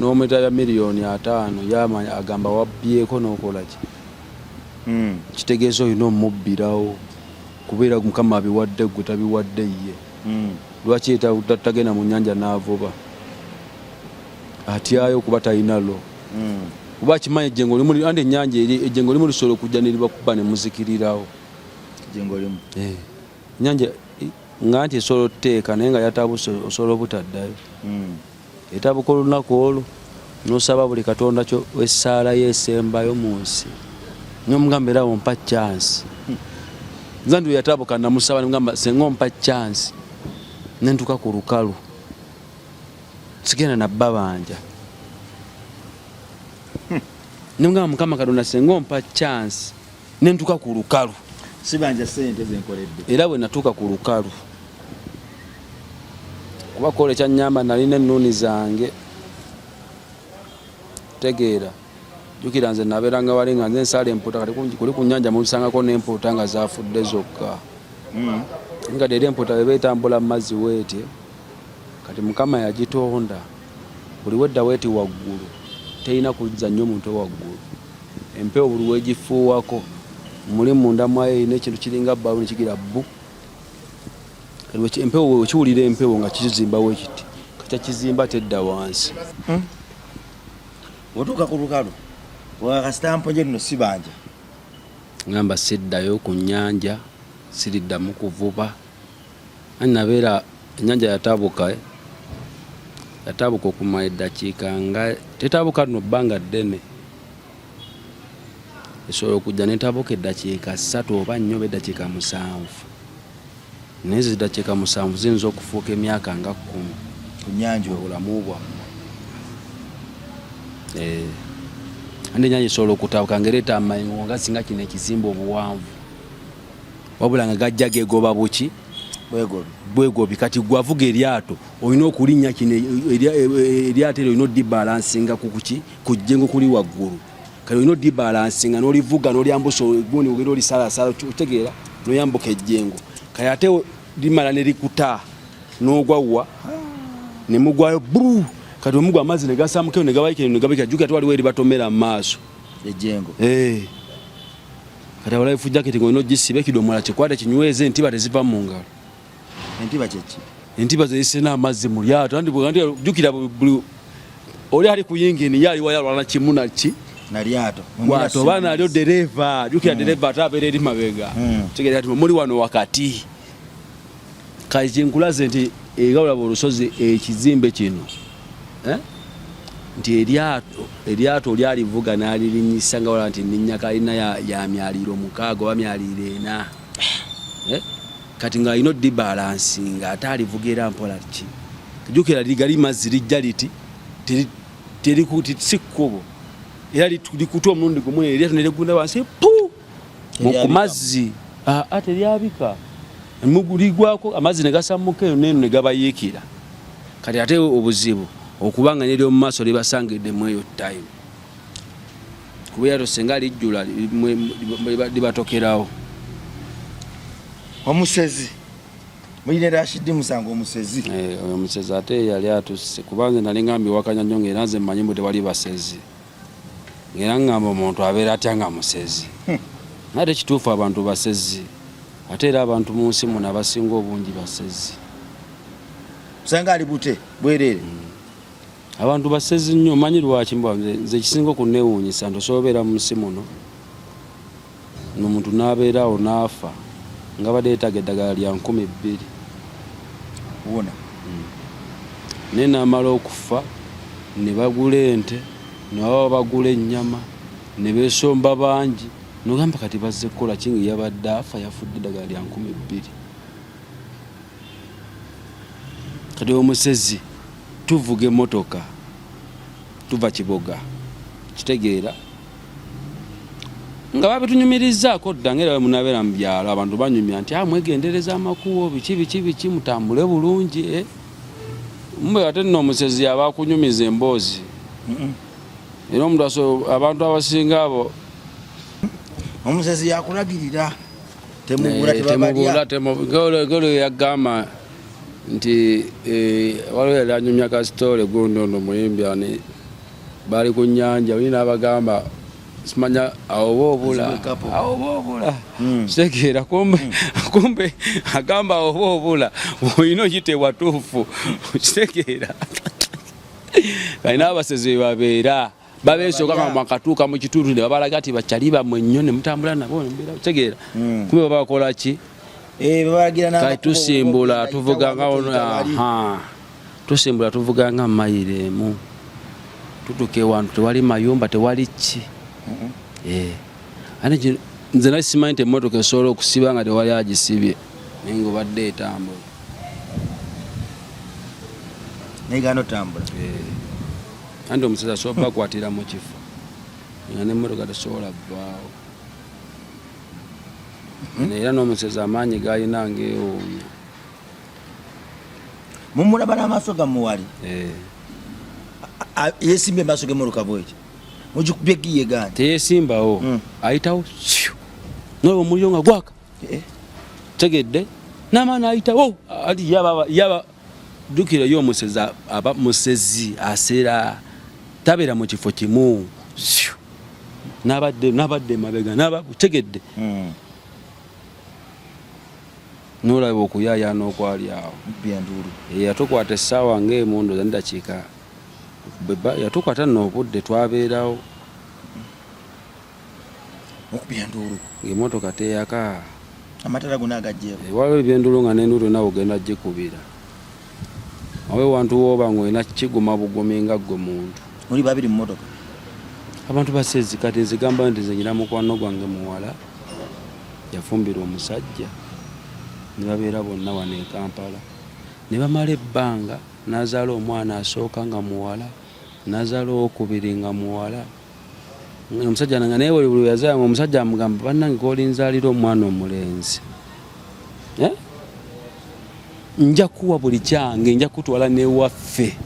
n'omwetera bya miliyoni 5 yamanya agamba wabbyeko n'okola ki kitegeeza olina omubbirawo kubeera mukama abiwadde gwe tabiwadde ye lwaki tagenda mu nnyanja n'avuba atyayo okuba talina lo kuba akimanyi ejjengo limu andi ennyanja ejjengo limu lisobola okujja ne libakuba ne muzikirirawo ennyanja nga nti esobola oteeka naye nga yatabuse osobola obutaddayo etabuka olunaku olwo n'osaba buli katonda kyo essaala yeesembayo mu nsi n'omugamba era ompa chance nze ndi yatabuka namusaba nimugamba senga ompa chance nentuka ku lukalu sigenda nabba banja nimugamba mukama katonda senga ompa chance nentuka ku lukalu sibanja sente zenkoledde era bwe natuuka ku lukalu kuba kola ekyanyamba nalina ennuuni zange tegeera jukira nze nabeeranga wali nga nze nsala empuuta kati kuli ku nnyanja mulusangako n'empuuta nga zafudde zokka nga era empuuta bwe betambula mu mazzi weeti kati mukama yagitonda buli wedda weeti waggulu terina kuzza nnyo omuntu waggulu empewo buli wegifuuwako muli munda mwayo erina ekintu kiringa bbaluuni kigira bbu empewo wekiwulira empewo nga kizimbawo ekiti kakyakizimba tedda wansi otuuka ku lukalu wakasitampo nje lino sibanja ngamba siddayo ku nnyanja siriddamu kuvuba ani nabeera ennyanja yatabuka okumala eddakiika nga tetabuka lino bbanga ddene esobola okujja netabuka eddakiika 3 oba 4 oba eddakiika 7 naye ziddakiika 7 ziyinza okufuuka emyaka nga 10 ku nnyanja obulamu bwammwe andi ennyanja esobola okutabuka ngaereeta amayingo nga singa kino ekizimba obuwanvu wabula nga gajja gegoba buki bwegobi kati gwavuga eryato olina okulinnya kino eryato eryo olina odibalansinga ku jjengo kuli waggulu kati olina odibalansinga n'olivuga n'olyambusa gundi ogenda olisalasala otegeera n'oyambuka ejjengo kati ate limala ne likuta n'ogwawa ne mugwayo buru kati omugwa amazzi ne gasamukeyo ne gabayikira ne gabika jjuka twaliwo eri batomera mu maaso ejjengo kati awala life jacket ng'olina ogisiba ekidomola kikwate kinyweze entiba teziva mu ngalo entiba kyeki entiba zeyisena amazzi mu lyato andi jjukira buli oli ali ku yingini ye aliwo yalwana kimu naki nalyato wato baana alio dereva jjukira dereva ate abeera eri mabega tegeera ati muli wano wakati kati kinkulaze nti egawulaba olusozi ekizimbe kino nti eryato lyalivuga n'alirinyisa nga wala nti ninnyaka alina ya myaliro 6 oba myaliro 4 kati ng'alina odibalansinga ate alivuga era mpola ki jjukira ligali mazzi lijja liti si kkubo era likuta omulundi gumu eryato ne ligunda wansi ku mazzi ate lyabika ligwako amazzi ne gasammuka eyo n'eno ne gabayiikira kati ate obuzibu okubanga neryo mu maaso libasangidde mu eyo time kuba eryato senga lijjula libatokerawo omusezi muyine Rashidi Musango omusezi oyo omusezi ate yali atuse kubanga nali ngambye wakanya nnyo ng'era nze mmanyi mbu tewali basezi ng'era ngamba omuntu abeera atya nga musezi naye tekituufu abantu basezi ate era abantu mu nsi muno abasinga obungi basezi usanga ali bute bwerere abantu basezi nnyo manyi lwaki nze ekisinga okuneewuunyisa nti osobola obeera mu nsi muno n'omuntu n'abeerawo n'afa nga badde yeetaaga eddagala lya 2,000 kuwona naye namala okufa ne bagula ente ne baba bagula ennyama ne beesomba bangi nogamba kati bazze kukola kingi yabadde afa yafudde eddagala lya 2,000 kati omusezi tuvuga emmotoka tuva Kiboga kitegeera nga babitunyumirizaako dda ngera munabeera mu byalo abantu banyumya nti mwegendereza amakubo biki mutambule bulungi mbe ate nno omusezi aba akunyumiza emboozi era omuntu abantu abasinga abo omusezi yakulagirira temubula golo yagamba nti waliwo yali anyumya kasitole gundondo muyimbi ani bali ku nnyanja olina abagamba simanya awo boobula kitegeera kumbe agamba awo boobula olina okiteebwa tuufu kitegeera kalina abasezi babeera babeesooka nga makatuuka mu kitundu ne babalaga ati bakyali bamwe nnyo ne mutambula nabo kitegeera kumbe baba bakola ki kati tusimbula tuvuga nga mayiro emu tutuuka ewantu tewali mayumba tewali ki ate nze nali simanyi nti emmotoka esobola okusiba nga tewali agisibye naye ngaobadde etambula negano tambula anti omusezi asobola bakwatira mu kifo nga n'emmotoka tesobola bbaawo era n'omusezi amaanyi galina ngaewuunya mumulaba n'amaaso gamuwali yesimbye maaso g'emmotoka bweki mugikubye giye gani teyesimbawo ayitawo nolaba omuliro nga gwaka tegedde n'amaani ayitawo ati yaba dukira yo omusezi aba musezi aseera tabeera mu kifo kimu n'abadde mabega tegedde nolaba okuyayaana okwali awo yatukwata essaawa ng'emundu zandakiika yatukwata nno obudde twabeerawo okubyanduulu ng'emmotoka teyaka amatala gona agajjeeko waliwo ebyenduulu nga n'enduulu nawe ogenda gikubira awe wantu woba ng'olina kiguma bugumi nga ggwe muntu oli babiri mu mmotoka abantu basezi kati nzigamba nti nze nyina mukwano gwange muwala yafumbirwa omusajja ne babeera bonna wano e Kampala ne bamala ebbanga n'azaala omwana asooka nga muwala n'azaala owokubiri nga muwala omusajja nanga naye buli yazaala omusajja amugamba bannange kolinzaalira omwana omulenzi nja kuwa buli kyange nja kutwala n'ewaffe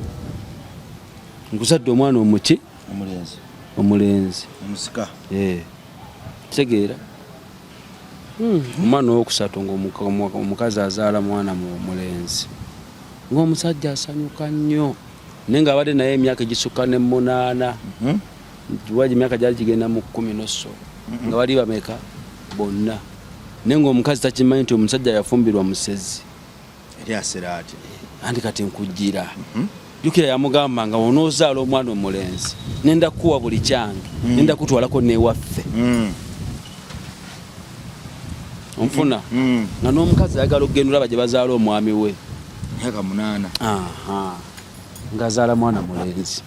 nkuzadde omwana omuki omulenzi omusika kitegeera omwana owokusatu ngaomukazi azaala mwana mulenzi ng'omusajja asanyuka nnyo naye ng'abadde naye emyaka egisukka ne 8 waji emyaka gyali kigenda mu 10 nga bali bameka bonna naye ng'omukazi takimanyi nti omusajja yafumbirwa musezi eri aseera ati anti kati nkujjira jukira yamugamba nga onoozaala omwana omulenzi nenda kuwa buli kyange nenda kutwalako n'ewaffe onfuna nga n'omukazi ayagala okugenda olaba gye bazaala omwami we myaka 8 ng'azaala mwana mulenzi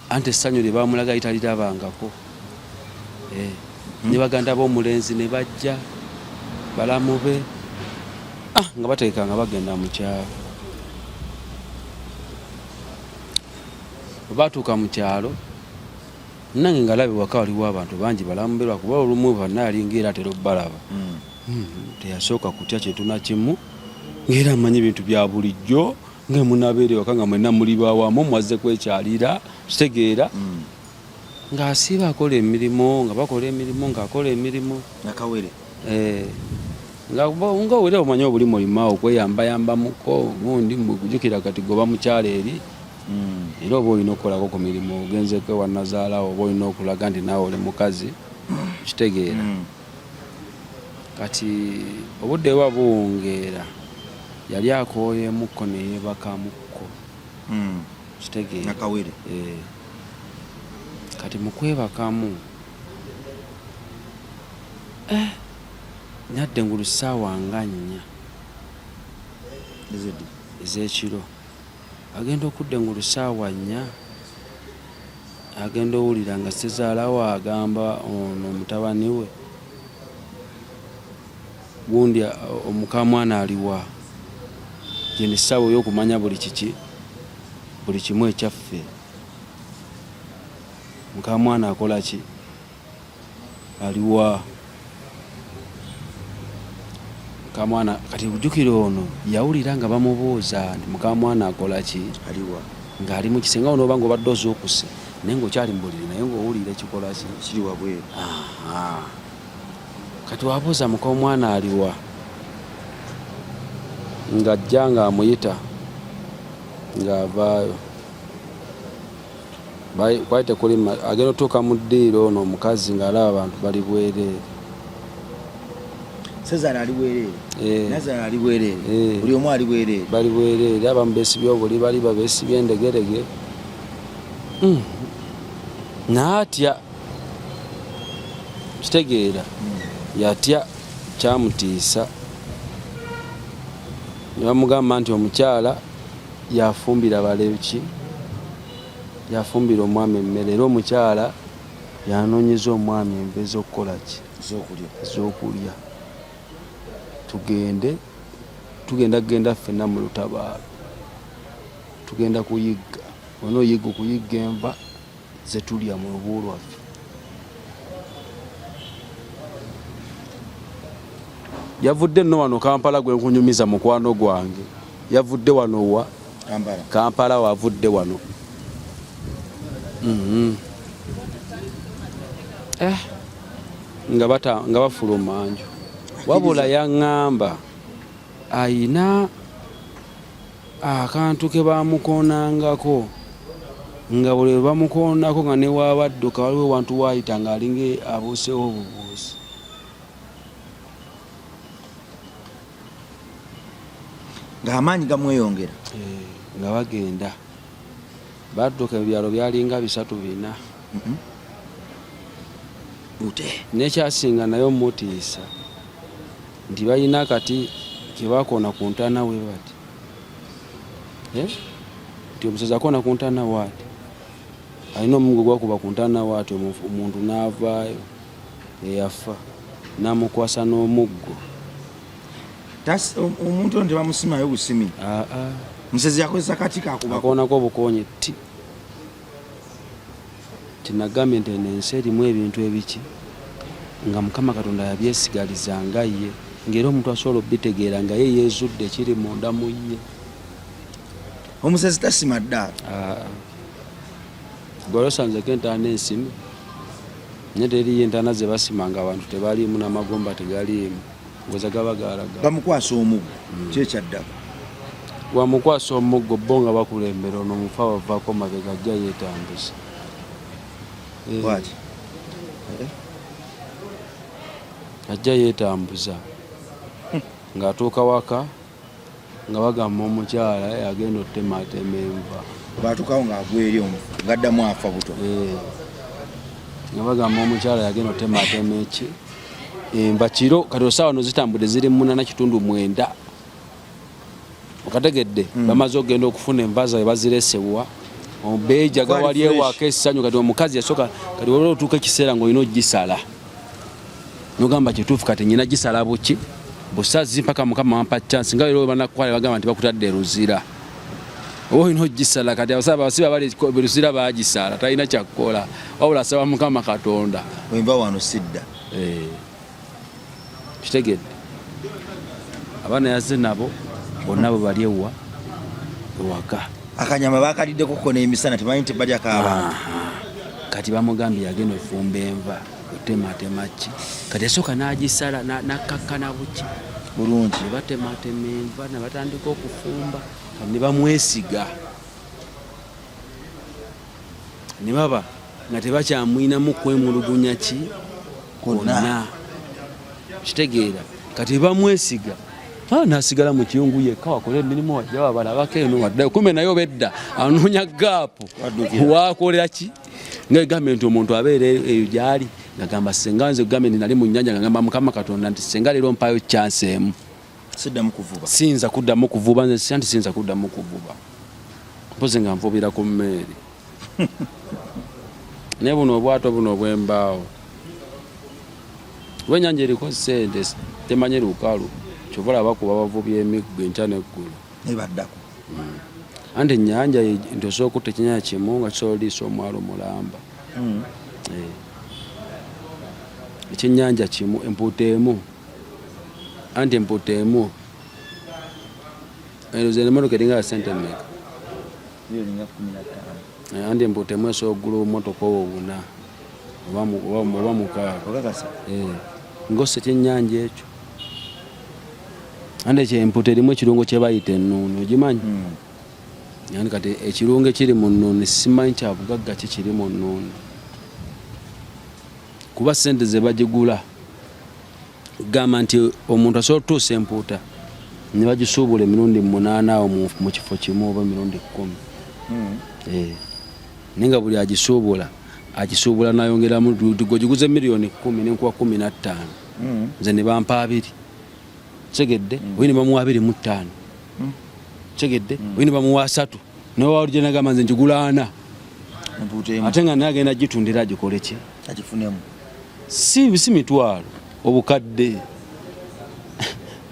anti essanyu lye bamulaga litalirabangako ne baganda b'omulenzi ne bajja balamu be nga bateeka nga bagenda mu kyalo batuuka mu kyalo nange nga labe waka waliwo abantu bangi balamuberwa kuba olumu banna yalingaera atera obbalaba teyasooka kutya kyetuna kimu ngaera amanyi ebintu bya bulijjo ngaemunabeere waka nga mwenna muli bawamu mwazze kwekyalira kitegeera ng'asiiba akola emirimu nga bakola emirimu ng'akola emirimu nakawere nga owere omanyi obulimu olimaawo okweyambayambamuko gundi mujukira kati goba mukyalo eri era oba olina okukolako ku mirimu ogenzeko ewannazaalawo oba olina okulaga nti naawe oli mukazi kitegeera kati obudde bwa buwungeera yali akooyemukko neyebakamukko kitegeera nakawere kati mukwebakamu nyadde ngulu ssaawa nga 4 ez'ekiro agenda okudda ngulu ssaawa 4 agenda owulira nga Ssezaalawo agamba ono mutabani we gundi omukamwana aliwa gye ssaawa ey'okumanya buli kimu ekyaffe mukamwana akola ki aliwa mukamwana kati bujjukire ono yawulira nga bamubuuza nti mukamwana akola ki aliwa ng'ali mu kisenga ono oba ng'obadde ozuukuse naye ng'okyali mu buliri naye ng'owulira ekikola ki kiri wabweru. kati wabuuza mukamwana aliwa ng'ajja ng'amuyita ng'avaayo kwali tekuli agenda otuuka mu ddiiro ono omukazi ng'alaba abantu bali bwereere. Ssezaala ali bwereere, Nazaala ali bwereere, buli omu ali bwereere, bali bwereere, abamu beesibye obuli bali babeesibye endegerege. N'atya kitegeera yatya kyamutiisa ne bamugamba nti omukyala yafumbira baleki yafumbira omwami emmere era omukyala yanoonyeza omwami enva ez'okukola ki ez'okulya tugenda ffenna mu lutabaalo tugenda kuyigga onooyigga okuyigga enva zetulya mu lubu lwaffe. Yavudde nno wano Kampala gwe nkunyumiza mukwano gwange yavudde wano wa Kampala wavudde wano nga bafuluma nju wabula yaŋŋamba ayina akantu ke bamukoonangako nga buli bwe bamukoonako nga ne waabadduka waliwo wantu waayita ng'alinga abuusewo obubuusi. ng'amaanyi gamweyongera nga bagenda badduka ebyalo byalinga 3-4 nekyasinga naye omutiisa nti balina kati kebakoona ku ntaana we bati nti omusezi akoona ku ntaana waati alina omugo gwakuba ku ntaana waati omuntu n'avaayo eyafa n'amukwasa n'omuggo. Omuntu ono tebamusimayo busimi. Musezi yakozesa kati kakuba akoonako obukoonye ti tinagambye nti ensi erimu ebintu ebiki nga Mukama Katonda yabyesigalizanga ye ng'era omuntu asobola obitegeera nga ye yeezudde kiri munda mu ye. Omusezi tasima ddaala. Golosanzeko entaana ensimi naye teriyo entaana ze basimanga abantu tebaliimu n'amagomba tegaliimu ngoza gaba gaalaga bamukwasa omuggo kyekyaddako wamukwasa omuggo bo nga bakulembera ono mufa bavaako mabega ajja yeetambuza ajja yeetambuza ng'atuuka waka nga bagamba omukyala agenda ottematema enva baatuukawo ng'agwa eri gaddamu afa buto nga bagamba omukyala yagenda ottematema eki enva kiro kati osaawa no zitambudde ziri 8.9 okategedde bamaze okugenda okufuna enva zaabwe baziresewa obeeja gawali ewaka essanyu kati omukazi yasooka kati waliwo otuuka ekiseera ng'olina ogisala nogamba kituufu kati nyina gisala buki busazi mpaka Mukama wampa chance nga lero banakwale bagamba nti bakutadde ruzira oba olina ogisala kati abasiba bali ruzira bagisala talina kyakkola wabula asaba Mukama Katonda wemba wano sidda kitegedde abaana yazze nabo bonna bwe bali ewaka akanyama bakaliddeko ko n'emisana temanyi nti balya kaaba kati bamugambye yagenda ofumba enva otematema ki kati yasooka n'agisala nakkakkana buki bulungi ne batematema enva ne batandika okufumba ne bamwesiga ne baba nga tebakyamwinamu kwemulugunya ki konna kitegeera kati bamwesiga nasigala mu kiyungu yekka wakola emirimu wajja wabalabako eno waddayo kumbe naye obedda anoonya gaapu wakolera ki nga egambe nti omuntu abeera eyo gyali ngagamba senga nze gambe nti nali mu nnyanja ngagamba Mukama Katonda nti senga leero mpayo chance emu siddamu kuvuba sinza kuddamu kuvuba nze santi sinza kuddamu kuvuba mpoze nga nvubira ku mmeeri ne buno obwato buno bwembaawo lw'ennyanja eriko ssente temanyi lukalu kyova olaba kuba bavubi emiggo enkya n'eggulu nebaddako anti ennyanja nti osobola okutta ekyennyanja kimu nga kisobola oliisa omwalo mulamba ekyennyanja kimu empuuta emu anti empuuta emu eroze emotoka eringa ya sente mmeka anti empuuta emu esobola okugula obumotoka obuna oba mukaaga ng'ossa ekyennyanja ekyo anti ekyo empuuta erimu ekirungo kye bayita ennuuni ogimanyi yani kati ekirungo ekiri mu nnuuni simanyi kya bugagga kikiri mu nnuuni kuba sente ze bagigula gamba nti omuntu asobola otuusa empuuta ne bagisuubula emirundi 8 awo mu kifo kimu oba emirundi 10 naye nga buli agisuubula nayongeramu gogiguze miliyoni 10 nenkuwa 15 nze ne bampa 2 tegedde oyini bamuwa 25 tegedde oyini bamuwa 3 nawe walije nagamba nze njigula 4 ate nga naye agenda gitundira agikole ki agifunemu si mitwalo obukadde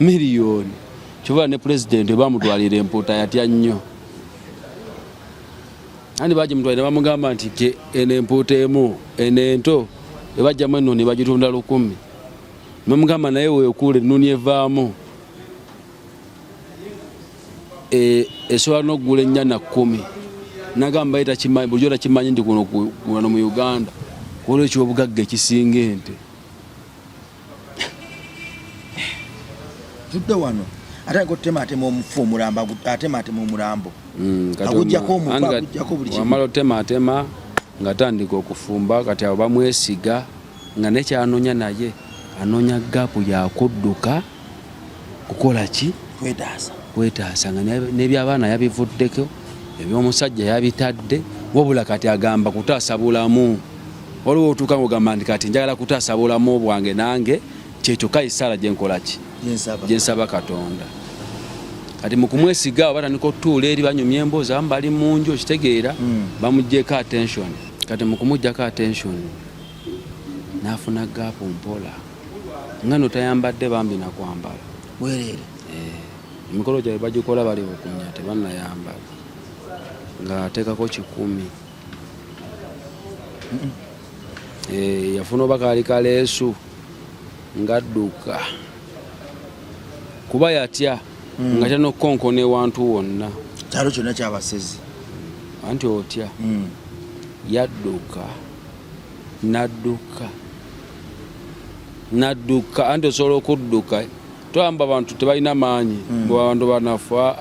miliyoni kyova ne president bamutwalira empuuta yatya nnyo andi bagimutwalira bamugamba nti ke eno empuuta emu eno ento ebajjamu ennuuni bagitunda 10 bamugamba naye weekuula ennuuni evaamu esobola n'okugula 4 na 10 nagamba etakimanyi bulijjo takimanyi nti kuno mu Uganda olwekyo obugagga ekisinga ente tudde wano ate ngotematema omufu omulamba atematema omulambo agujjako buli kimu wamala otematema nga tandika okufumba kati abo bamwesiga nga nekyanonya naye anonya gaapu yakudduka kukola ki kwetaasa nga n'ebyabaana yabivuddeko ebyomusajja yabitadde wabula kati agamba kutaasa bulamu waliwo otuuka ng'ogamba nti kati njagala kutaasa bulamu bwange nange kyekyo kayisaala gyenkola ki gyensaba Katonda kati mu kumwesiga batandika otuula eri banyumya emboozi abamu bali mu nju okitegeera bamuggyeko attention kati mu kumuggyako attention n'afuna gaapu mpola nga no tayambadde bambi nakwambala bwereere emikolo gyabwe bagikola bali bukunya tebannayambala ng'ateekako 10 yafuna oba kaali kaleesu ngadduka kuba yatya nga kyanokonkona ewantu wonna kyalo kyonna kyabasezi anti otya yadduka nadduka anti osobola okudduka twamba abantu tebalina maanyi abantu banafa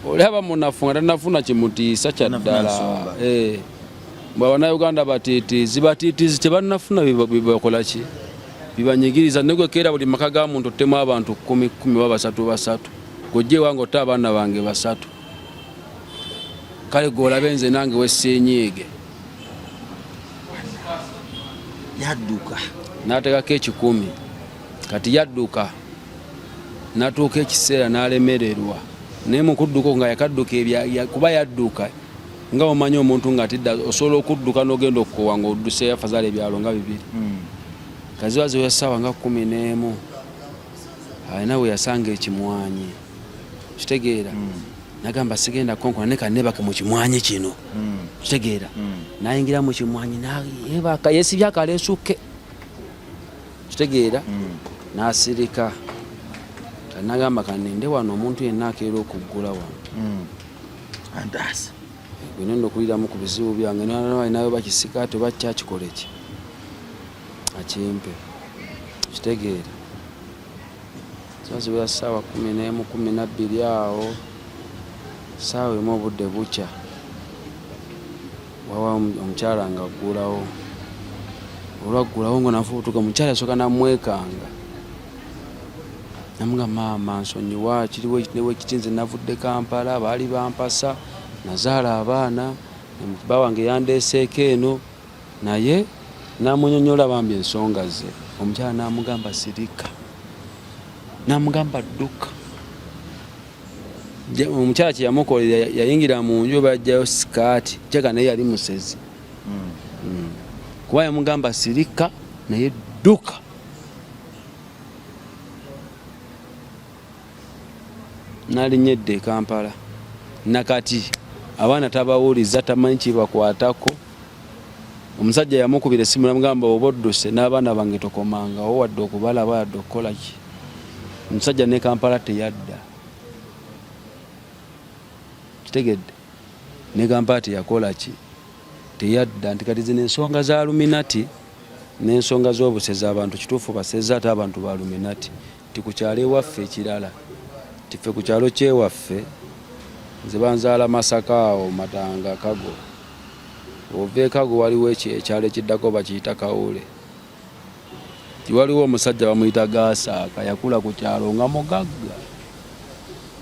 olaba munafu nga tanafuna kimutiisa kyaddala bwe Abannayuganda batiitiizi tebannafuna bibakola ki bibanyigiriza negwekeera buli maka ga muntu ottemu abantu 10 oba 3 gojje wange otta abaana bange 3 kale golabe nze nange wesinyiige yadduka n'ateekako 10 kati yadduka n'atuuka ekiseera n'alemererwa naye mu kudduka nga yakadduka kuba yadduka nga omanyi omuntu nga tidda osobola okudduka n'ogenda okukowa nga odduse afazaala ebyalo nga 2 kaziwazi weyasaawa nga 11 alina we yasanga ekimwanyi kitegeera nagamba sigenda konkona ne kanebake mu kimwanyi kino kitegeera nayingira mu kimwanyi nayebaka yesibya akaleesuke kitegeera nasirika kanagamba kanende wano omuntu yenna akeera okuggula wano andasa gwenendo okuliramu ku bizibu byange nayo bakisika te bakyakikole ki akimpe kitegeera sazibu ya saawa 11 12 awo saawa emu obudde bukya wawa omukyala nga aggulawo olwaggulawo nga nafuutuka mukyala yasooka namwekanga namuga maama nsonyiwa kiriwo ekitinze navudde Kampala baali bampasa nazaala abaana bba wange yandeeseeko eno naye namunyonyola bambi ensonga ze omukyala namugamba sirika namugamba dduka. Omukyala kye yamukolera yayingira mu nju bajjayo sikaati kyeka naye yali musezi. Kuba yamugamba sirika naye dduka. Nalinyedde e Kampala nakati abaana tabawuliza tamanyi kibakwatako. Omusajja yamukubira essimu namugamba obodduse n'abaana bange tokomangawo wadde okubalaba wadde okukola ki. Omusajja ne Kampala teyadda. Kitegedde ne Kampala teyakola ki teyadda nti kati zino ensonga za Illuminati n'ensonga z'obusezi abantu kituufu basezi ate abantu ba Illuminati ti ku kyalo ewaffe ekirala tiffe ku kyalo kyewaffe nze banzaala Masaka awo Matanga Kago. Ova e Kago waliwo ekyalo ekiddako bakiyita Kawule. Waliwo omusajja bamuyita Gasaaka yakula ku kyalo nga mugagga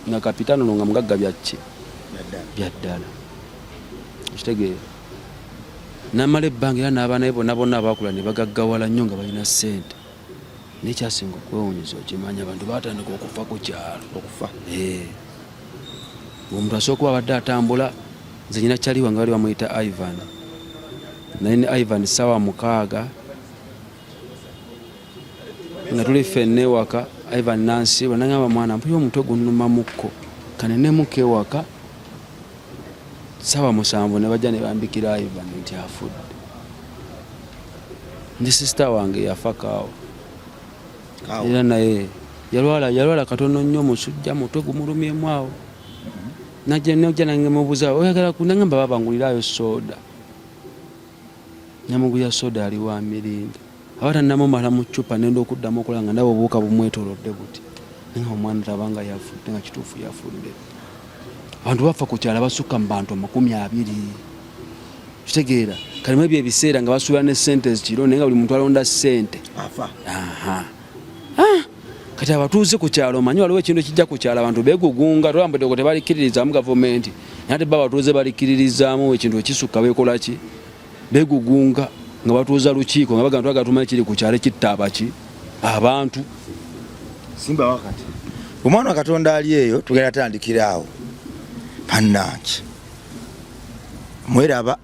nga kapitaano nga mugagga byaki byaddala. Kitegeera namala ebbanga era n'abaana be bonna abakula ne bagaggawala nnyo nga balina ssente. Nekyasinga okwewuunyisa okimanya abantu batandika okufa ku kyalo okufa. Omuntu asooka kuba abadde atambula nze nyina kyaliwa nga bali bamuyita Ivan. Naye ne Ivan ssaawa 6 nga tuli ffenna ewaka Ivan nansiiba nagamba mwana mpulira omutwe gunnuma mukko kanenemuko ewaka. Ssaawa 7 ne bajja ne bambikira Ivan nti afudde. Ndi sisita wange yafa kaawo. Era naye yalwala katono nnyo omusujja mutwe gumulumyemu awo. Najja nangemubuuza oyagala kunagamba babangulirayo soda. Namugulira soda ali wa mirinda. Abata namumala mu ccupa nenda okuddamu okulanga ndaba obuuka bumwetoolodde buti. Nga omwana tabanga yafudde nga kituufu yafudde. Abantu bafa ku kyalo basukka mu bantu 20. Kitegeera kalimu ebyo ebiseera nga basuula ne ssente ezikiro naye nga buli muntu alonda ssente afa. Kati abatuuze ku kyalo manyi waliwo ekintu kijja ku kyalo abantu beegugunga tolambudde tebalikkiririzaamu gavumenti naye ate abatuuze balikkiririzaamu ekintu ekisukka beekola ki beegugunga nga batuuza lukiiko nga bagamba twagala tumanyi kiri ku kyalo kitta abaki abantu. Simba wakati omwana wa Katonda ali eyo tugenda tandikira awo pannanki mweraba